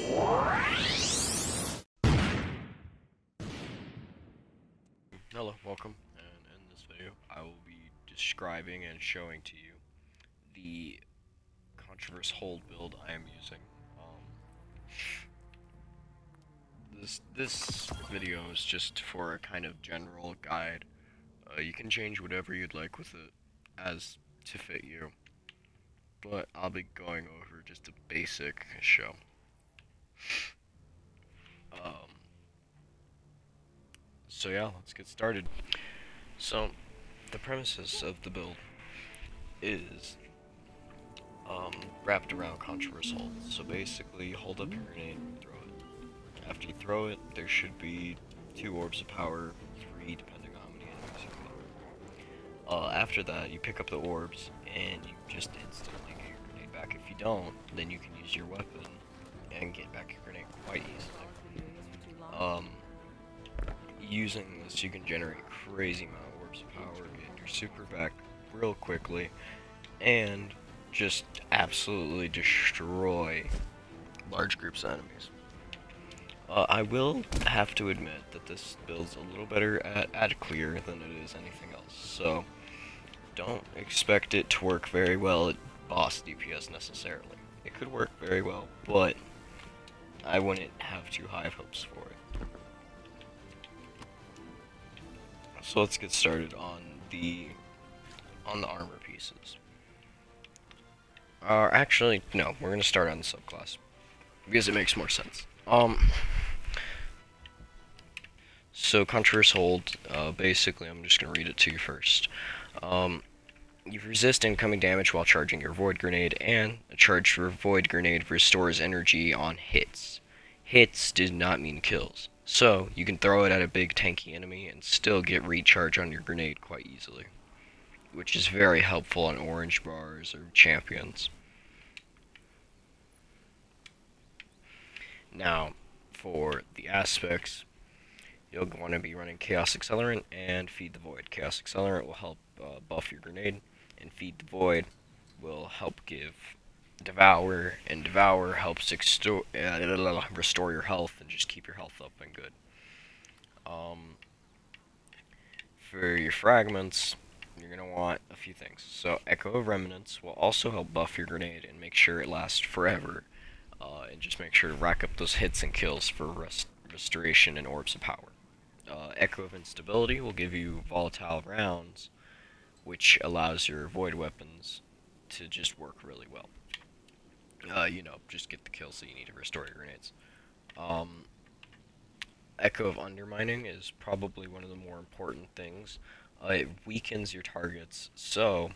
Hello, welcome, and in this video I will be describing and showing to you the contraverse hold build I am using. This video is just for a kind of general guide. You can change whatever you'd like with it as to fit you, but I'll be going over just a basic show. Um, so yeah, let's get started. So, the premises of the build is wrapped around contraverse hold. So basically, you hold up your grenade and throw it. After you throw it, there should be 2 orbs of power, 3 depending on how many enemies you kill. After that, you pick up the orbs and you just instantly get your grenade back. If you don't, then you can use your weapon and get back your grenade quite easily. Using this, you can generate crazy amount of orbs of power, get your super back real quickly, and just absolutely destroy large groups of enemies. I will have to admit that this build's a little better at clear than it is anything else, so don't expect it to work very well at boss DPS necessarily. It could work very well, but I wouldn't have too high of hopes for it. So let's get started on the armor pieces. Actually, no, we're gonna start on the subclass because it makes more sense. So contraverse hold. Basically, I'm just gonna read it to you first. You resist incoming damage while charging your void grenade, and a charged void grenade restores energy on hits. Hits did not mean kills. So, you can throw it at a big tanky enemy and still get recharge on your grenade quite easily, which is very helpful on orange bars or champions. Now, for the aspects, you'll want to be running Chaos Accelerant and Feed the Void. Chaos Accelerant will help buff your grenade, and Feed the Void will help give Devour, and Devour helps restore your health and just keep your health up and good. For your fragments, you're going to want a few things. So Echo of Remnants will also help buff your grenade and make sure it lasts forever, and just make sure to rack up those hits and kills for restoration and orbs of power. Echo of Instability will give you volatile rounds, which allows your void weapons to just work really well. Just get the kills that you need to restore your grenades. Echo of Undermining is probably one of the more important things. It weakens your targets, so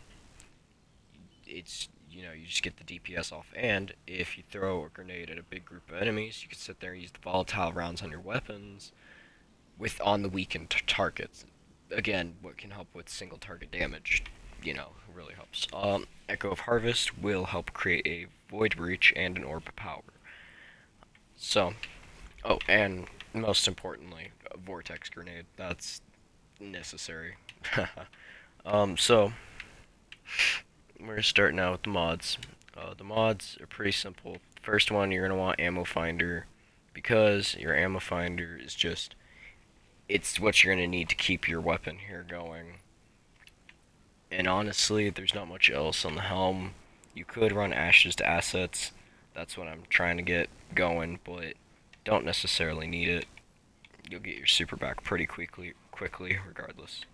it's, you just get the DPS off, and if you throw a grenade at a big group of enemies, you can sit there and use the volatile rounds on your weapons on the weakened targets. Again, what can help with single target damage, really helps. Echo of Harvest will help create a Void Breach and an Orb of Power. So, and most importantly, a Vortex Grenade. That's necessary. So, we're going to start now with the mods. The mods are pretty simple. First one, you're going to want Ammo Finder, because your Ammo Finder is just, it's what you're going to need to keep your weapon here going. And honestly, there's not much else on the helm. You could run Ashes to Assets. That's what I'm trying to get going, but don't necessarily need it. You'll get your super back pretty quickly regardless.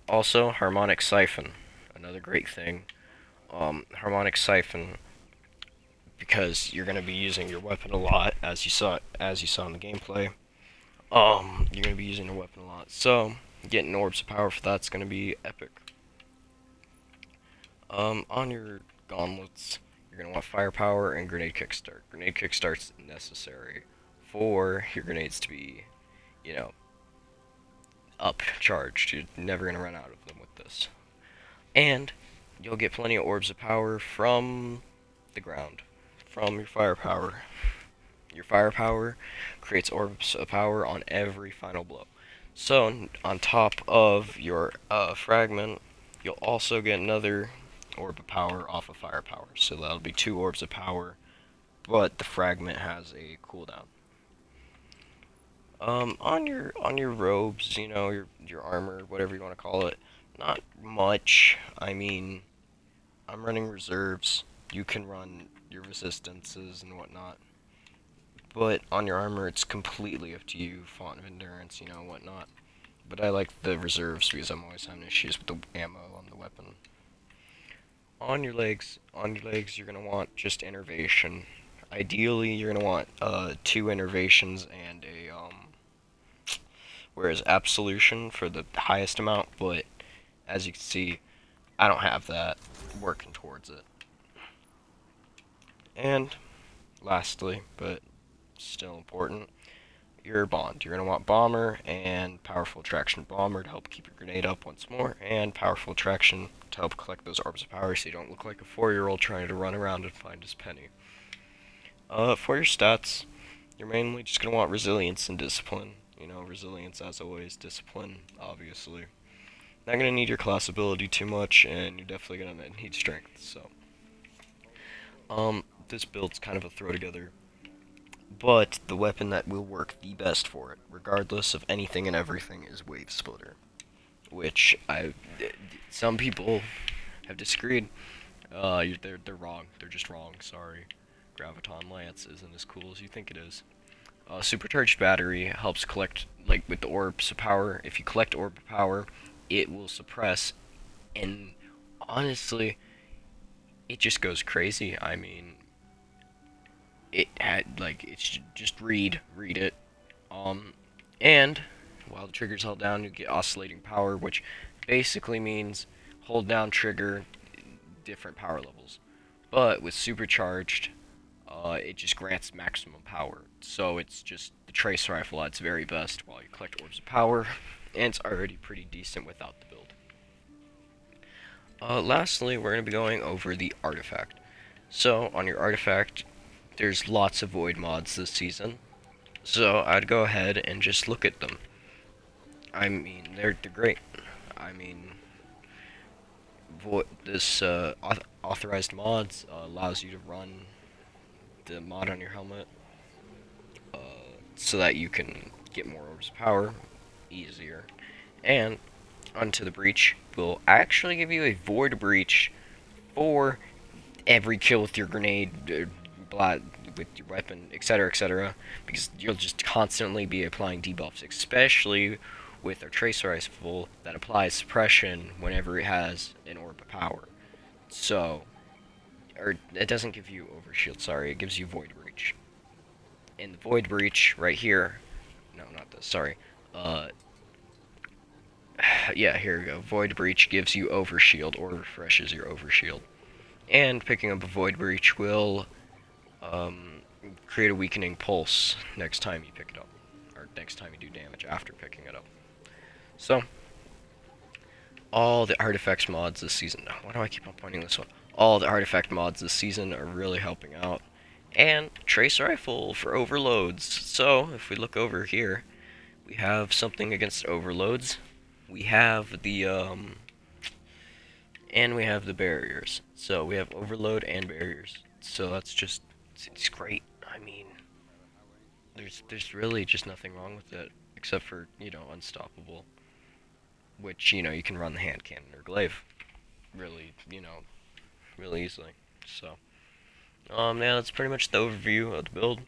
Also, Harmonic Siphon. Another great thing. Harmonic Siphon, because you're going to be using your weapon a lot, as you saw in the gameplay. You're going to be using your weapon a lot. So, getting orbs of power for that's going to be epic. On your gauntlets, you're going to want firepower and grenade kickstart. Grenade kickstart's necessary for your grenades to be, upcharged. You're never going to run out of them with this. And you'll get plenty of orbs of power from the ground, from your firepower. Your firepower creates orbs of power on every final blow. So, on top of your fragment, you'll also get another orb of power off of firepower. So that'll be 2 orbs of power but the fragment has a cooldown. On your robes, your armor, whatever you want to call it, not much. I mean, I'm running reserves. You can run your resistances and whatnot. But on your armor, it's completely up to you. Font of endurance, whatnot. But I like the reserves because I'm always having issues with the ammo on the weapon. On your legs, you're gonna want just innervation. Ideally, you're gonna want two innervations and a whereas absolution for the highest amount. But as you can see, I don't have that. Working towards it. And lastly, but still important, your bond. You're going to want bomber and powerful traction bomber to help keep your grenade up once more, and powerful traction to help collect those orbs of power so you don't look like a 4-year-old trying to run around and find his penny. For your stats, you're mainly just going to want resilience and discipline. Resilience as always, discipline, obviously. Not going to need your class ability too much, and you're definitely going to need strength, so. This build's kind of a throw together, but the weapon that will work the best for it, regardless of anything and everything, is Wave Splitter, which some people have disagreed. They're wrong. They're just wrong. Sorry. Graviton Lance isn't as cool as you think it is. Supercharged Battery helps collect, like with the orbs of power. If you collect orb of power, it will suppress, and honestly, it just goes crazy. I mean, it's just read it. And while the trigger's held down, you get oscillating power, which basically means hold down trigger, different power levels. But with supercharged, it just grants maximum power. So it's just the trace rifle at its very best while you collect orbs of power, and it's already pretty decent without the build. Lastly, we're going to be going over the artifact. So on your artifact, there's lots of void mods this season. So I'd go ahead and just look at them. I mean, they're great. I mean, this authorized mods allows you to run the mod on your helmet, uh, so that you can get more orbs of power easier. And onto the breach will actually give you a void breach for every kill with your grenade, with your weapon, etc., because you'll just constantly be applying debuffs, especially with our trace rifle that applies suppression whenever it has an orb of power. So, or it doesn't give you overshield, sorry, it gives you void breach. And the void breach right here, no, not this, sorry, yeah, here we go. Void breach gives you overshield or refreshes your overshield. And picking up a void breach will create a weakening pulse next time you pick it up, or next time you do damage after picking it up. So, all the artifacts mods this season. Why do I keep on pointing this one? All the artifact mods this season are really helping out. And trace rifle for overloads. So, if we look over here, we have something against overloads. We have the and we have the barriers. So we have overload and barriers. So that's just, it's great. I mean, there's really just nothing wrong with it except for unstoppable, which you can run the hand cannon or glaive really really easily. So yeah, that's pretty much the overview of the build.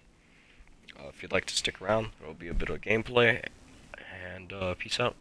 If you'd like to stick around, there will be a bit of gameplay, and peace out.